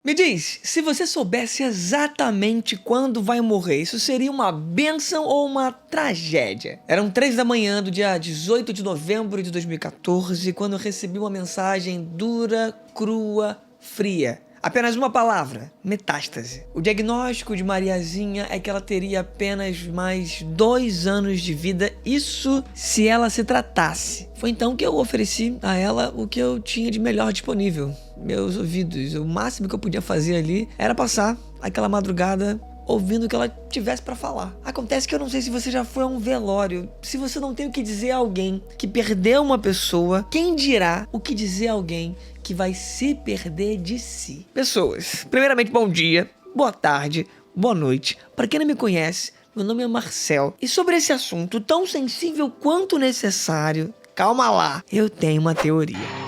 Me diz, se você soubesse exatamente quando vai morrer, isso seria uma bênção ou uma tragédia? Eram 3 da manhã do dia 18 de novembro de 2014, quando eu recebi uma mensagem dura, crua, fria. Apenas uma palavra: metástase. O diagnóstico de Mariazinha é que ela teria apenas mais 2 anos de vida, isso se ela se tratasse. Foi então que eu ofereci a ela o que eu tinha de melhor disponível, meus ouvidos. O máximo que eu podia fazer ali era passar aquela madrugada ouvindo o que ela tivesse pra falar. Acontece que eu não sei se você já foi a um velório. Se você não tem o que dizer a alguém que perdeu uma pessoa, quem dirá o que dizer a alguém que vai se perder de si? Pessoas, primeiramente, bom dia, boa tarde, boa noite. Para quem não me conhece, meu nome é Marcel. E sobre esse assunto tão sensível quanto necessário, calma lá, eu tenho uma teoria.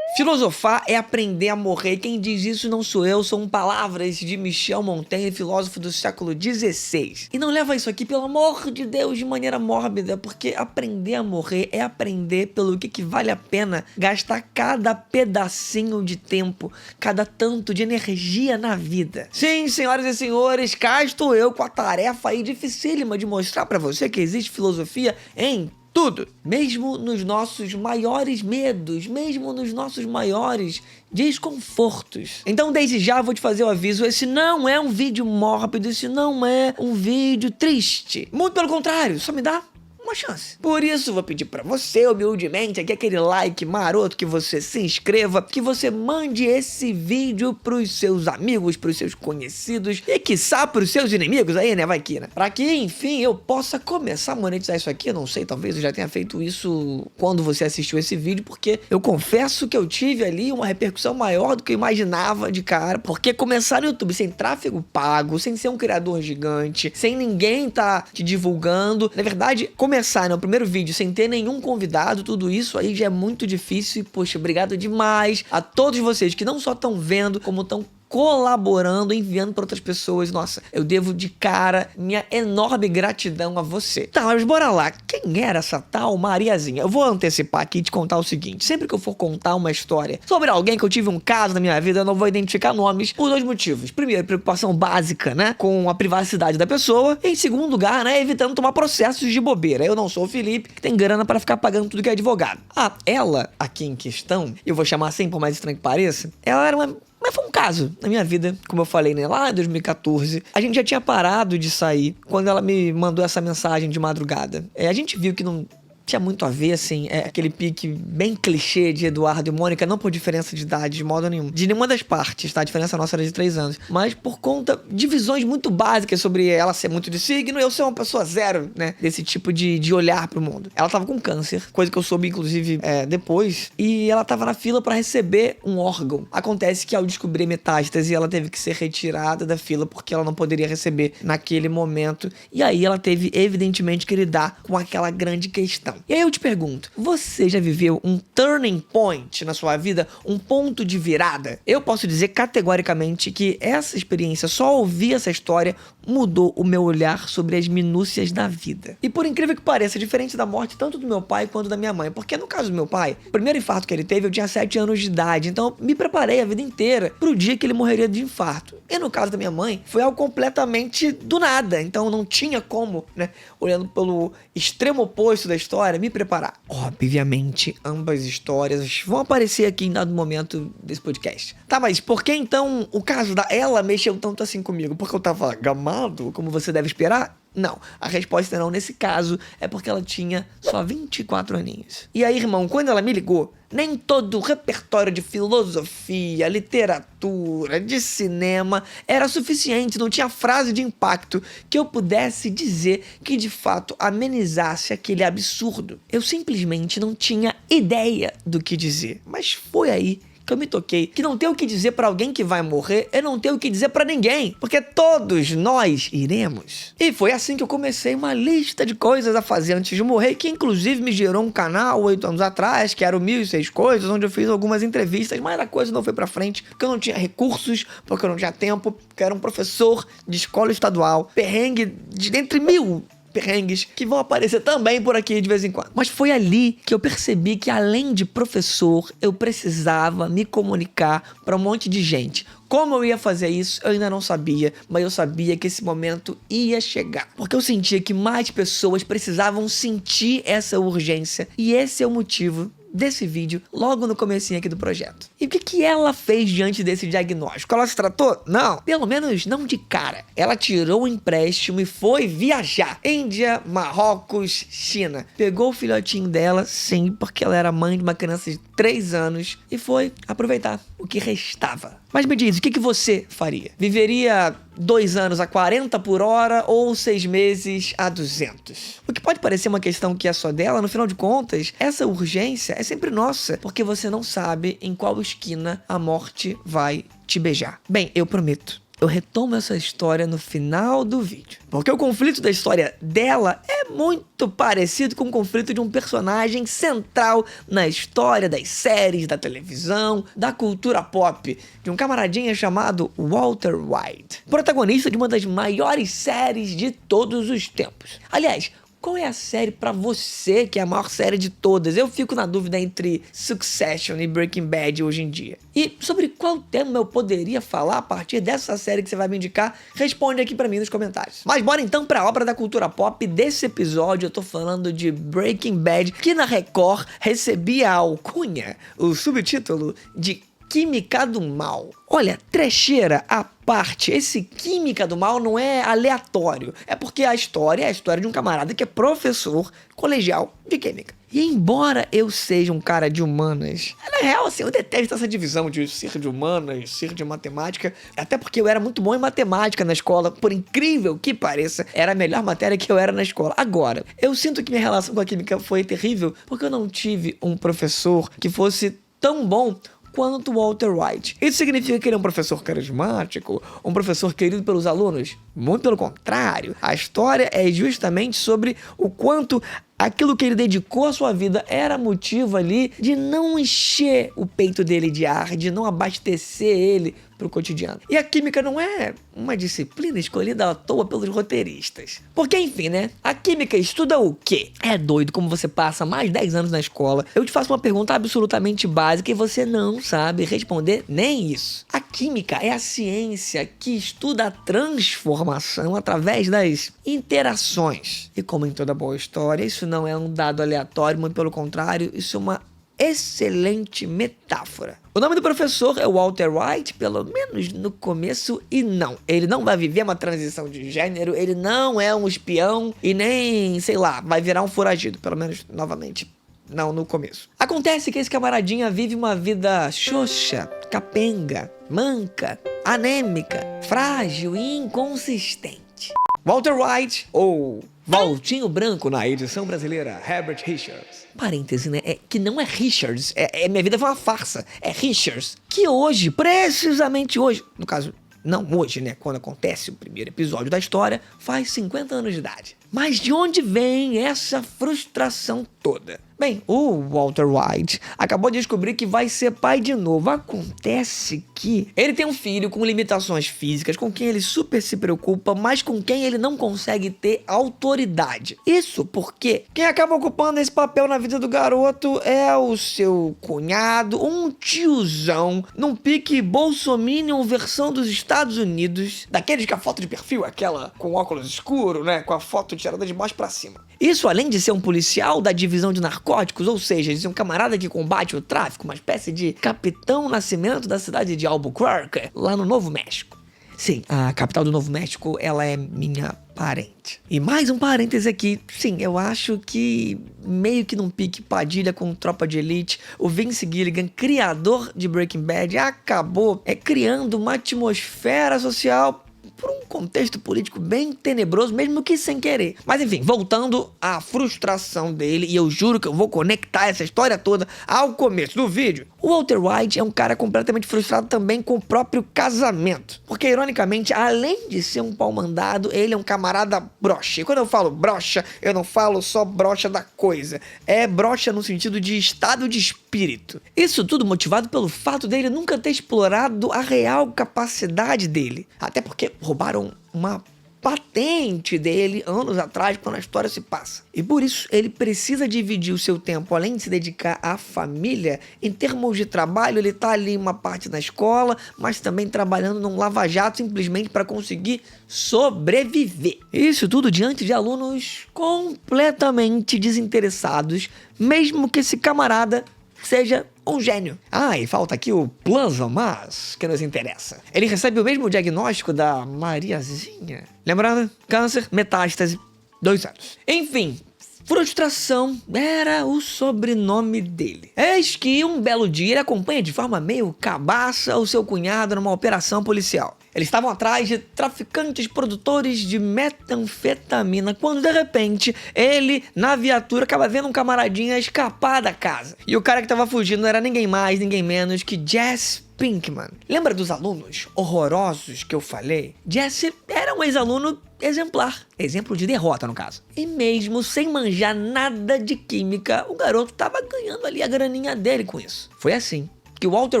Filosofar é aprender a morrer. Quem diz isso não sou eu, são palavras de Michel Montaigne, filósofo do século XVI. E não leva isso aqui, pelo amor de Deus, de maneira mórbida, porque aprender a morrer é aprender pelo que vale a pena gastar cada pedacinho de tempo, cada tanto de energia na vida. Sim, senhoras e senhores, cá estou eu com a tarefa aí dificílima de mostrar pra você que existe filosofia em tudo, mesmo nos nossos maiores medos, mesmo nos nossos maiores desconfortos. Então, desde já, vou te fazer o aviso: esse não é um vídeo mórbido, esse não é um vídeo triste. Muito pelo contrário, só me dá uma chance. Por isso, vou pedir pra você, humildemente, aqui aquele like maroto, que você se inscreva, que você mande esse vídeo pros seus amigos, pros seus conhecidos e, quiçá, pros seus inimigos aí, né? Vai que, né? Pra que, enfim, eu possa começar a monetizar isso aqui. Eu não sei, talvez eu já tenha feito isso quando você assistiu esse vídeo, porque eu confesso que eu tive ali uma repercussão maior do que eu imaginava de cara, porque começar no YouTube sem tráfego pago, sem ser um criador gigante, sem ninguém tá te divulgando, na verdade, começar no primeiro vídeo sem ter nenhum convidado, tudo isso aí já é muito difícil. E, poxa, obrigado demais a todos vocês que não só estão vendo, como estão colaborando, enviando para outras pessoas. Nossa, eu devo de cara minha enorme gratidão a você. Tá, mas bora lá. Quem era essa tal Mariazinha? Eu vou antecipar aqui e te contar o seguinte: sempre que eu for contar uma história sobre alguém que eu tive um caso na minha vida, eu não vou identificar nomes por 2 motivos. Primeiro, preocupação básica, né, com a privacidade da pessoa. E em segundo lugar, né, evitando tomar processos de bobeira. Eu não sou o Felipe, que tem grana para ficar pagando tudo que é advogado. Ah, ela aqui em questão, eu vou chamar assim por mais estranho que pareça, ela era mas foi um caso na minha vida, como eu falei, né? Lá em 2014, a gente já tinha parado de sair quando ela me mandou essa mensagem de madrugada. A gente viu que não tinha muito a ver, assim, aquele pique bem clichê de Eduardo e Mônica, não por diferença de idade, de modo nenhum. De nenhuma das partes, tá? A diferença nossa era de 3 anos. Mas por conta de visões muito básicas sobre ela ser muito de signo e eu ser uma pessoa zero, né? Desse tipo de olhar pro mundo. Ela tava com câncer, coisa que eu soube, inclusive, depois. E ela tava na fila pra receber um órgão. Acontece que ao descobrir metástase, ela teve que ser retirada da fila porque ela não poderia receber naquele momento. E aí ela teve, evidentemente, que lidar com aquela grande questão. E aí eu te pergunto, você já viveu um turning point na sua vida? Um ponto de virada? Eu posso dizer categoricamente que essa experiência, só ouvir essa história, mudou o meu olhar sobre as minúcias da vida. E por incrível que pareça, diferente da morte tanto do meu pai quanto da minha mãe. Porque no caso do meu pai, o primeiro infarto que ele teve, eu tinha 7 anos de idade. Então eu me preparei a vida inteira pro dia que ele morreria de infarto. E no caso da minha mãe, foi algo completamente do nada. Então não tinha como, né, olhando pelo extremo oposto da história, me preparar. Obviamente, ambas histórias vão aparecer aqui em dado momento desse podcast. Tá, mas por que então o caso da ela mexeu tanto assim comigo? Porque eu tava gamado, como você deve esperar? Não, a resposta não nesse caso é porque ela tinha só 24 aninhos. E aí, irmão, quando ela me ligou, nem todo o repertório de filosofia, literatura, de cinema era suficiente, não tinha frase de impacto que eu pudesse dizer que de fato amenizasse aquele absurdo. Eu simplesmente não tinha ideia do que dizer, mas foi aí que eu me toquei que não ter o que dizer pra alguém que vai morrer é não ter o que dizer pra ninguém, porque todos nós iremos. E foi assim que eu comecei uma lista de coisas a fazer antes de morrer, que inclusive me gerou um canal 8 anos atrás, que era o 1006 Coisas, onde eu fiz algumas entrevistas, mas a coisa não foi pra frente, porque eu não tinha recursos, porque eu não tinha tempo, porque eu era um professor de escola estadual, perrengue de entre mil perrengues que vão aparecer também por aqui de vez em quando. Mas foi ali que eu percebi que, além de professor, eu precisava me comunicar para um monte de gente. Como eu ia fazer isso, eu ainda não sabia, mas eu sabia que esse momento ia chegar. Porque eu sentia que mais pessoas precisavam sentir essa urgência, e esse é o motivo desse vídeo, logo no comecinho aqui do projeto. E o que ela fez diante desse diagnóstico? Ela se tratou? Não. Pelo menos não de cara. Ela tirou o empréstimo e foi viajar. Índia, Marrocos, China. Pegou o filhotinho dela, sim, porque ela era mãe de uma criança de 3 anos, e foi aproveitar o que restava. Mas me diz, o que você faria? Viveria 2 anos a 40 por hora ou 6 meses a 200? O que pode parecer uma questão que é só dela, no final de contas, essa urgência é sempre nossa, porque você não sabe em qual esquina a morte vai te beijar. Bem, eu prometo, eu retomo essa história no final do vídeo. Porque o conflito da história dela é muito parecido com o conflito de um personagem central na história das séries, da televisão, da cultura pop, de um camaradinha chamado Walter White, protagonista de uma das maiores séries de todos os tempos. Aliás, qual é a série pra você que é a maior série de todas? Eu fico na dúvida entre Succession e Breaking Bad hoje em dia. E sobre qual tema eu poderia falar a partir dessa série que você vai me indicar? Responde aqui pra mim nos comentários. Mas bora então pra obra da cultura pop desse episódio. Eu tô falando de Breaking Bad, que na Record recebia a alcunha, o subtítulo de Química do Mal. Olha, trecheira à parte, esse Química do Mal não é aleatório. É porque a história é a história de um camarada que é professor colegial de química. E embora eu seja um cara de humanas, na real, assim, eu detesto essa divisão de ser de humanas, ser de matemática, até porque eu era muito bom em matemática na escola, por incrível que pareça, era a melhor matéria que eu era na escola. Agora, eu sinto que minha relação com a química foi terrível, porque eu não tive um professor que fosse tão bom quanto Walter White. Isso significa que ele é um professor carismático, um professor querido pelos alunos? Muito pelo contrário. A história é justamente sobre o quanto aquilo que ele dedicou à sua vida era motivo ali de não encher o peito dele de ar, de não abastecer ele pro cotidiano. E a química não é uma disciplina escolhida à toa pelos roteiristas. Porque, enfim, né? A química estuda o quê? É doido como você passa mais 10 anos na escola. Eu te faço uma pergunta absolutamente básica e você não sabe responder nem isso. A química é a ciência que estuda a transformação através das interações. E como em toda boa história, isso não é um dado aleatório, muito pelo contrário, isso é uma excelente metáfora. O nome do professor é Walter White, pelo menos no começo, e não, ele não vai viver uma transição de gênero, ele não é um espião e nem, sei lá, vai virar um foragido, pelo menos novamente, não no começo. Acontece que esse camaradinha vive uma vida xoxa, capenga, manca, anêmica, frágil e inconsistente. Walter White, ou Valtinho Branco na edição brasileira, Herbert Richards. Parêntese, né? Que não é Richards, minha vida foi uma farsa. É Richards, que hoje, precisamente hoje, no caso, não hoje, né? Quando acontece o primeiro episódio da história, faz 50 anos de idade. Mas de onde vem essa frustração toda? Bem, o Walter White acabou de descobrir que vai ser pai de novo. Acontece que ele tem um filho com limitações físicas, com quem ele super se preocupa, mas com quem ele não consegue ter autoridade. Isso porque quem acaba ocupando esse papel na vida do garoto é o seu cunhado, um tiozão, num pique bolsominion versão dos Estados Unidos, daqueles que a foto de perfil é aquela com óculos escuro, né, com a foto tirada de baixo pra cima. Isso, além de ser um policial da divisão de narcóticos, ou seja, de ser um camarada que combate o tráfico, uma espécie de Capitão Nascimento da cidade de Albuquerque, lá no Novo México. Sim, a capital do Novo México, ela é minha parente. E mais um parêntese aqui, sim, eu acho que meio que num pique Padilha com Tropa de Elite, o Vince Gilligan, criador de Breaking Bad, acabou criando uma atmosfera social por um contexto político bem tenebroso, mesmo que sem querer. Mas enfim, voltando à frustração dele, e eu juro que eu vou conectar essa história toda ao começo do vídeo. O Walter White é um cara completamente frustrado também com o próprio casamento. Porque, ironicamente, além de ser um pau-mandado, ele é um camarada broxa. E quando eu falo broxa, eu não falo só broxa da coisa. É broxa no sentido de estado de espírito. Isso tudo motivado pelo fato dele nunca ter explorado a real capacidade dele. Até porque roubaram uma patente dele anos atrás, quando a história se passa. E por isso ele precisa dividir o seu tempo, além de se dedicar à família, em termos de trabalho, ele tá ali uma parte na escola, mas também trabalhando num lava-jato simplesmente para conseguir sobreviver. Isso tudo diante de alunos completamente desinteressados, mesmo que esse camarada seja um gênio. Ah, e falta aqui o plasma, que nos interessa. Ele recebe o mesmo diagnóstico da Mariazinha. Lembrando? Câncer, metástase, 2 anos. Enfim, frustração era o sobrenome dele. Eis que um belo dia ele acompanha de forma meio cabaça o seu cunhado numa operação policial. Eles estavam atrás de traficantes produtores de metanfetamina, quando de repente ele, na viatura, acaba vendo um camaradinha escapar da casa. E o cara que tava fugindo não era ninguém mais, ninguém menos que Jesse Pinkman. Lembra dos alunos horrorosos que eu falei? Jesse era um ex-aluno exemplar. Exemplo de derrota, no caso. E mesmo sem manjar nada de química, o garoto tava ganhando ali a graninha dele com isso. Foi assim que o Walter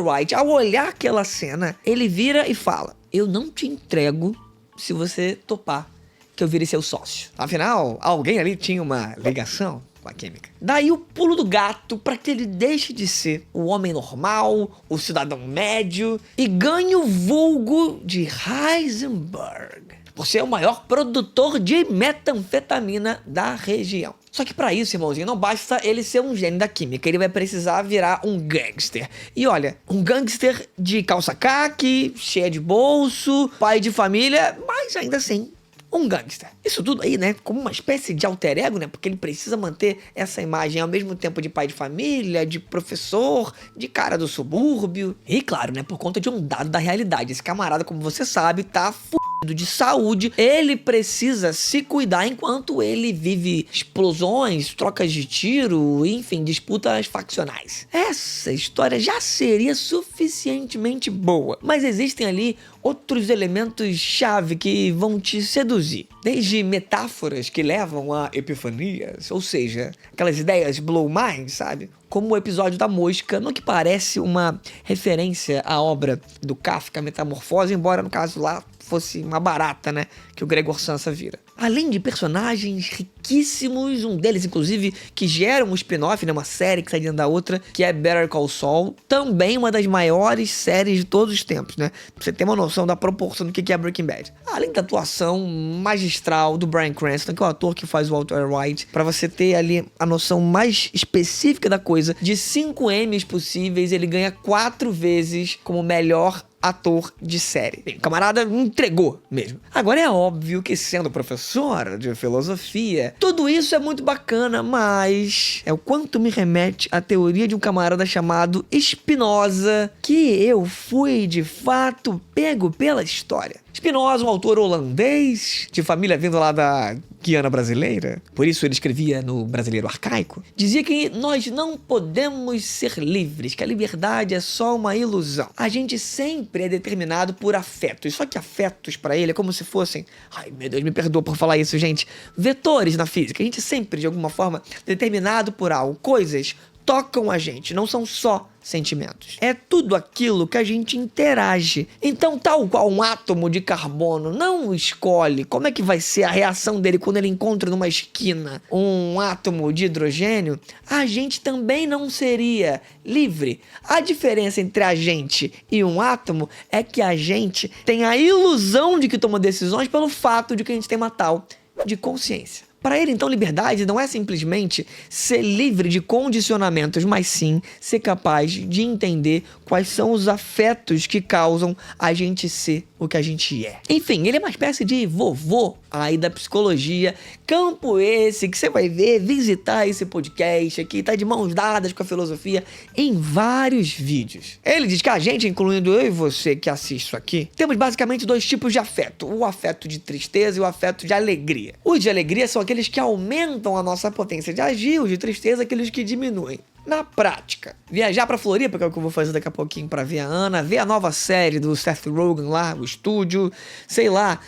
White, ao olhar aquela cena, ele vira e fala: eu não te entrego se você topar que eu vire seu sócio. Afinal, alguém ali tinha uma ligação com a química. Daí o pulo do gato para que ele deixe de ser o homem normal, o cidadão médio e ganhe o vulgo de Heisenberg, por ser o maior produtor de metanfetamina da região. Só que pra isso, irmãozinho, não basta ele ser um gênio da química, ele vai precisar virar um gangster. E olha, um gangster de calça caqui, cheia de bolso, pai de família, mas ainda assim, um gangster. Isso tudo aí, né, como uma espécie de alter ego, né, porque ele precisa manter essa imagem ao mesmo tempo de pai de família, de professor, de cara do subúrbio. E claro, né, por conta de um dado da realidade, esse camarada, como você sabe, tá de saúde, ele precisa se cuidar enquanto ele vive explosões, trocas de tiro, enfim, disputas faccionais. Essa história já seria suficientemente boa, mas existem ali outros elementos-chave que vão te seduzir. Desde metáforas que levam a epifanias, ou seja, aquelas ideias blow mind, sabe? Como o episódio da mosca, no que parece uma referência à obra do Kafka, Metamorfose, embora no caso lá fosse uma barata, né, que o Gregor Samsa vira. Além de personagens riquíssimos, um deles, inclusive, que gera um spin-off, né, uma série que sai dentro da outra, que é Better Call Saul, também uma das maiores séries de todos os tempos, né, pra você ter uma noção da proporção do que é Breaking Bad. Além da atuação magistral do Bryan Cranston, que é o ator que faz o Walter White, pra você ter ali a noção mais específica da coisa, de 5 Emmys possíveis, ele ganha 4 vezes como melhor ator de série. O camarada entregou mesmo. Agora é óbvio que, sendo professor de filosofia, tudo isso é muito bacana, mas é o quanto me remete à teoria de um camarada chamado Spinoza, que eu fui de fato pego pela história. Spinoza, um autor holandês, de família vindo lá da Guiana brasileira, por isso ele escrevia no brasileiro arcaico, dizia que nós não podemos ser livres, que a liberdade é só uma ilusão. A gente sempre é determinado por afetos, só que afetos para ele é como se fossem, ai meu Deus, me perdoa por falar isso, gente, vetores na física. A gente sempre, de alguma forma, determinado por algo, coisas tocam a gente, não são só sentimentos. É tudo aquilo que a gente interage. Então, tal qual um átomo de carbono não escolhe como é que vai ser a reação dele quando ele encontra numa esquina um átomo de hidrogênio, a gente também não seria livre. A diferença entre a gente e um átomo é que a gente tem a ilusão de que toma decisões pelo fato de que a gente tem uma tal de consciência. Para ele, então, liberdade não é simplesmente ser livre de condicionamentos, mas sim ser capaz de entender quais são os afetos que causam a gente ser o que a gente é. Enfim, ele é uma espécie de vovô aí da psicologia, campo esse que você vai ver, visitar esse podcast aqui, tá de mãos dadas com a filosofia em vários vídeos. Ele diz que a gente, incluindo eu e você que assiste isso aqui, temos basicamente 2 tipos de afeto, o afeto de tristeza e o afeto de alegria. Os de alegria são aqueles que aumentam a nossa potência de agir, os de tristeza aqueles que diminuem. Na prática, viajar pra Floripa, que é o que eu vou fazer daqui a pouquinho pra ver a Ana, ver a nova série do Seth Rogen lá, o estúdio, sei lá,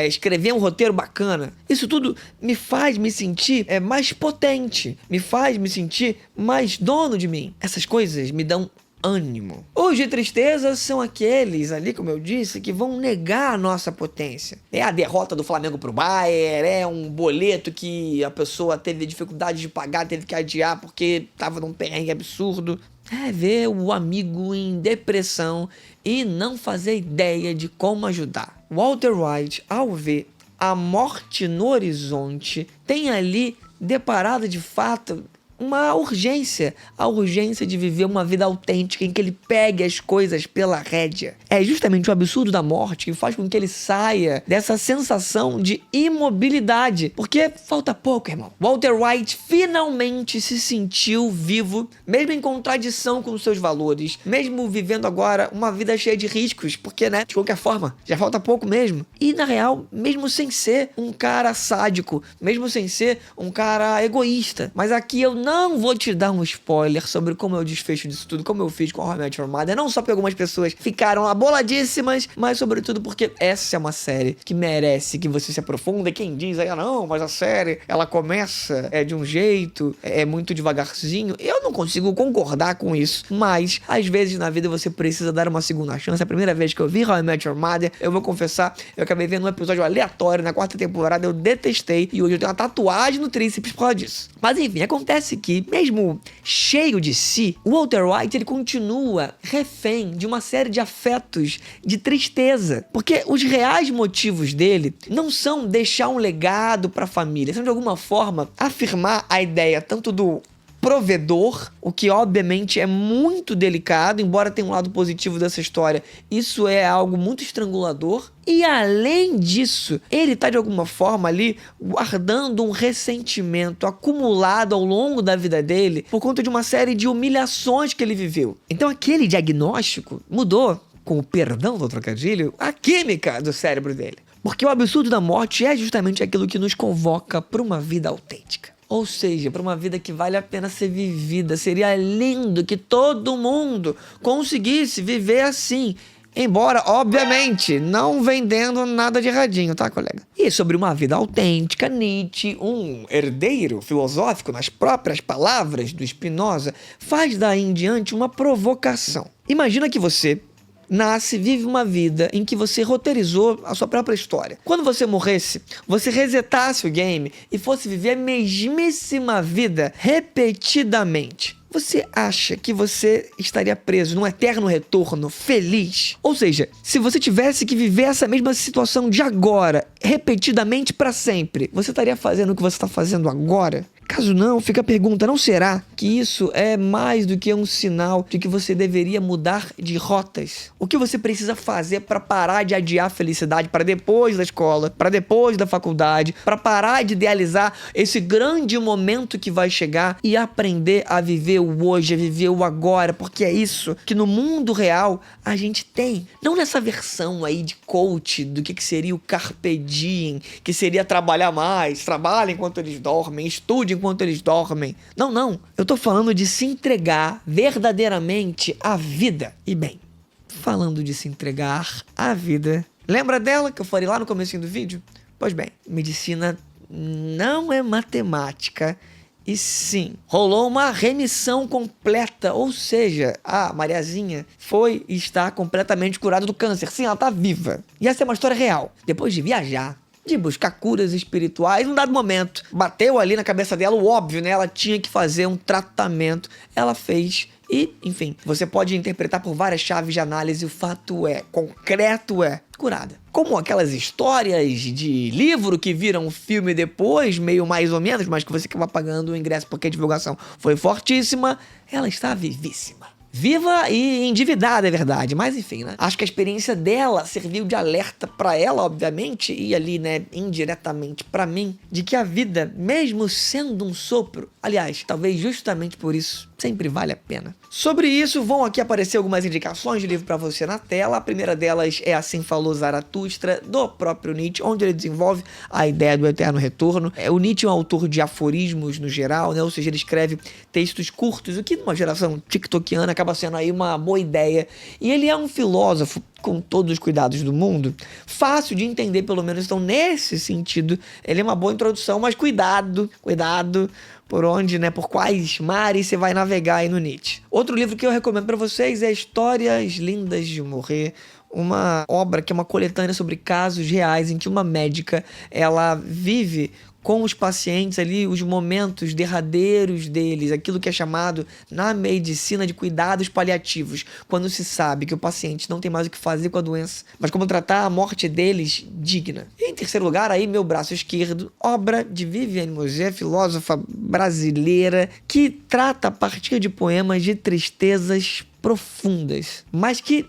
escrever um roteiro bacana. Isso tudo me faz me sentir mais potente, me faz me sentir mais dono de mim. Essas coisas me dão ânimo. Os de tristeza são aqueles ali, como eu disse, que vão negar a nossa potência. É a derrota do Flamengo pro Bayern, é um boleto que a pessoa teve dificuldade de pagar, teve que adiar porque tava num perrengue absurdo. É ver o amigo em depressão e não fazer ideia de como ajudar. Walter White, ao ver a morte no horizonte, tem ali deparado de fato uma urgência, a urgência de viver uma vida autêntica em que ele pegue as coisas pela rédea. É justamente o absurdo da morte que faz com que ele saia dessa sensação de imobilidade, porque falta pouco, irmão. Walter White finalmente se sentiu vivo, mesmo em contradição com os seus valores, mesmo vivendo agora uma vida cheia de riscos, porque, né, de qualquer forma, já falta pouco mesmo. E, na real, mesmo sem ser um cara sádico, mesmo sem ser um cara egoísta, mas aqui eu não vou te dar um spoiler sobre como é o desfecho disso tudo, como eu fiz com a How I Met Your Mother, não só porque algumas pessoas ficaram aboladíssimas, mas sobretudo porque essa é uma série que merece que você se aprofunde. Quem diz aí, não, mas a série, ela começa de um jeito, é muito devagarzinho, eu não consigo concordar com isso, mas às vezes na vida você precisa dar uma segunda chance. A primeira vez que eu vi How I Met Your Mother, eu vou confessar, eu acabei vendo um episódio aleatório na 4ª temporada, eu detestei, e hoje eu tenho uma tatuagem no tríceps por causa disso. Mas enfim, acontece que, mesmo cheio de si, o Walter White ele continua refém de uma série de afetos de tristeza, porque os reais motivos dele não são deixar um legado para a família, são de alguma forma afirmar a ideia tanto do provedor, o que obviamente é muito delicado, embora tenha um lado positivo dessa história, isso é algo muito estrangulador. E além disso, ele tá de alguma forma ali guardando um ressentimento acumulado ao longo da vida dele por conta de uma série de humilhações que ele viveu. Então aquele diagnóstico mudou, com o perdão do trocadilho, a química do cérebro dele. Porque o absurdo da morte é justamente aquilo que nos convoca para uma vida autêntica. Ou seja, para uma vida que vale a pena ser vivida. Seria lindo que todo mundo conseguisse viver assim. Embora, obviamente, não vendendo nada de erradinho, tá, colega? E sobre uma vida autêntica, Nietzsche, um herdeiro filosófico nas próprias palavras do Spinoza, faz daí em diante uma provocação. Imagina que você nasce, vive uma vida em que você roteirizou a sua própria história. Quando você morresse, você resetasse o game e fosse viver a mesmíssima vida repetidamente. Você acha que você estaria preso num eterno retorno feliz? Ou seja, se você tivesse que viver essa mesma situação de agora, repetidamente para sempre, você estaria fazendo o que você está fazendo agora? Caso não, fica a pergunta, não será que isso é mais do que um sinal de que você deveria mudar de rotas? O que você precisa fazer para parar de adiar a felicidade para depois da escola, para depois da faculdade, para parar de idealizar esse grande momento que vai chegar e aprender a viver o hoje, a viver o agora, porque é isso que no mundo real a gente tem. Não nessa versão aí de coach do que seria o carpe diem, que seria trabalhar mais, trabalhe enquanto eles dormem, estude enquanto eles dormem. Não. Eu tô falando de se entregar verdadeiramente à vida. E bem, falando de se entregar à vida, lembra dela que eu falei lá no comecinho do vídeo? Pois bem, medicina não é matemática. E sim, rolou uma remissão completa, ou seja, a Mariazinha foi e está completamente curada do câncer. Sim, ela tá viva. E essa é uma história real. Depois de viajar, de buscar curas espirituais, num dado momento, bateu ali na cabeça dela o óbvio, né? Ela tinha que fazer um tratamento. Ela fez e, enfim, você pode interpretar por várias chaves de análise. O fato é, concreto é, curada. Como aquelas histórias de livro que viram filme depois, meio mais ou menos, mas que você acaba pagando o ingresso porque a divulgação foi fortíssima, ela está vivíssima. Viva e endividada, é verdade, mas enfim, né? Acho que a experiência dela serviu de alerta pra ela, obviamente, e ali, né, indiretamente pra mim, de que a vida, mesmo sendo um sopro, aliás, talvez justamente por isso, sempre vale a pena. Sobre isso, vão aqui aparecer algumas indicações de livro pra você na tela. A primeira delas é Assim Falou Zaratustra, do próprio Nietzsche, onde ele desenvolve a ideia do eterno retorno. O Nietzsche é um autor de aforismos no geral, né? Ou seja, ele escreve textos curtos, o que numa geração tiktokiana acaba acaba sendo aí uma boa ideia. E ele é um filósofo, com todos os cuidados do mundo, fácil de entender, pelo menos. Então, nesse sentido, ele é uma boa introdução, mas cuidado por onde, né, por quais mares você vai navegar aí no Nietzsche. Outro livro que eu recomendo para vocês é Histórias Lindas de Morrer, uma obra que é uma coletânea sobre casos reais em que uma médica, ela vive com os pacientes ali os momentos derradeiros deles, aquilo que é chamado na medicina de cuidados paliativos, quando se sabe que o paciente não tem mais o que fazer com a doença, mas como tratar a morte deles digna. E em terceiro lugar, aí meu braço esquerdo, obra de Viviane Mosé, filósofa brasileira, que trata a partir de poemas de tristezas profundas, mas que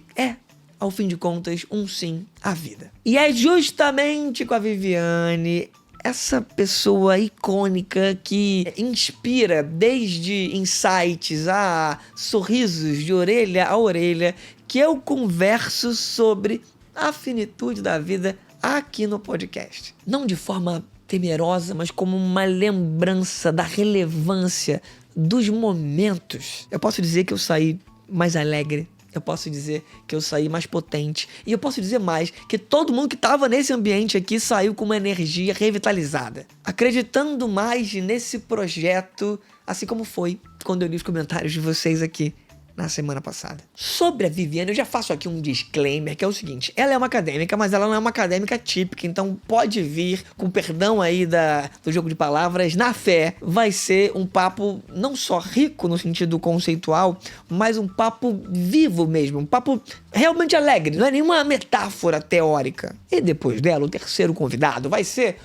ao fim de contas, um sim à vida. E é justamente com a Viviane, essa pessoa icônica que inspira desde insights a sorrisos de orelha a orelha, que eu converso sobre a finitude da vida aqui no podcast. Não de forma temerosa, mas como uma lembrança da relevância dos momentos. Eu posso dizer que eu saí mais alegre. Eu posso dizer que eu saí mais potente. E eu posso dizer mais, que todo mundo que estava nesse ambiente aqui saiu com uma energia revitalizada. Acreditando mais nesse projeto, assim como foi quando eu li os comentários de vocês aqui na semana passada. Sobre a Viviane, eu já faço aqui um disclaimer, que é o seguinte: ela é uma acadêmica, mas ela não é uma acadêmica típica, então pode vir, com perdão aí do jogo de palavras, na fé. Vai ser um papo não só rico no sentido conceitual, mas um papo vivo mesmo, um papo realmente alegre, não é nenhuma metáfora teórica. E depois dela, o terceiro convidado vai ser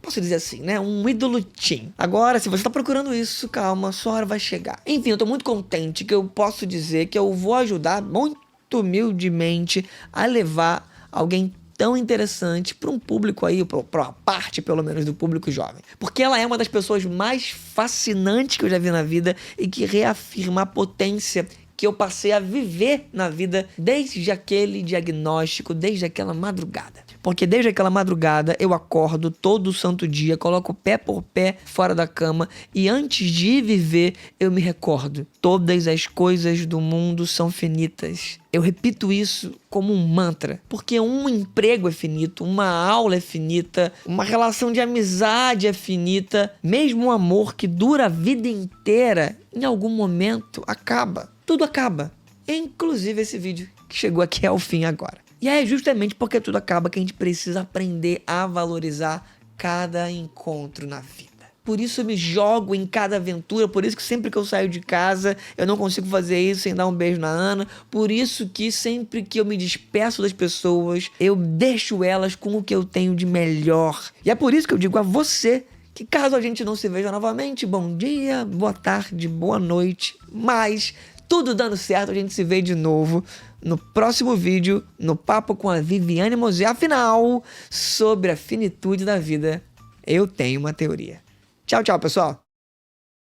posso dizer assim, né? Um ídolo teen. Agora, se você tá procurando isso, calma, sua hora vai chegar. Enfim, eu tô muito contente que eu posso dizer que eu vou ajudar muito humildemente a levar alguém tão interessante para um público aí, para uma parte pelo menos do público jovem. Porque ela é uma das pessoas mais fascinantes que eu já vi na vida e que reafirma a potência que eu passei a viver na vida desde aquele diagnóstico, desde aquela madrugada. Porque desde aquela madrugada eu acordo todo santo dia, coloco pé por pé fora da cama e antes de ir viver eu me recordo: todas as coisas do mundo são finitas. Eu repito isso como um mantra, porque um emprego é finito, uma aula é finita, uma relação de amizade é finita, mesmo um amor que dura a vida inteira, em algum momento acaba. Tudo acaba, inclusive esse vídeo que chegou aqui ao fim agora. E é justamente porque tudo acaba que a gente precisa aprender a valorizar cada encontro na vida. Por isso eu me jogo em cada aventura, por isso que sempre que eu saio de casa eu não consigo fazer isso sem dar um beijo na Ana, por isso que sempre que eu me despeço das pessoas, eu deixo elas com o que eu tenho de melhor. E é por isso que eu digo a você que caso a gente não se veja novamente, bom dia, boa tarde, boa noite, mas tudo dando certo, a gente se vê de novo no próximo vídeo, no Papo com a Viviane Mosé. Afinal, sobre a finitude da vida, eu tenho uma teoria. Tchau, tchau, pessoal!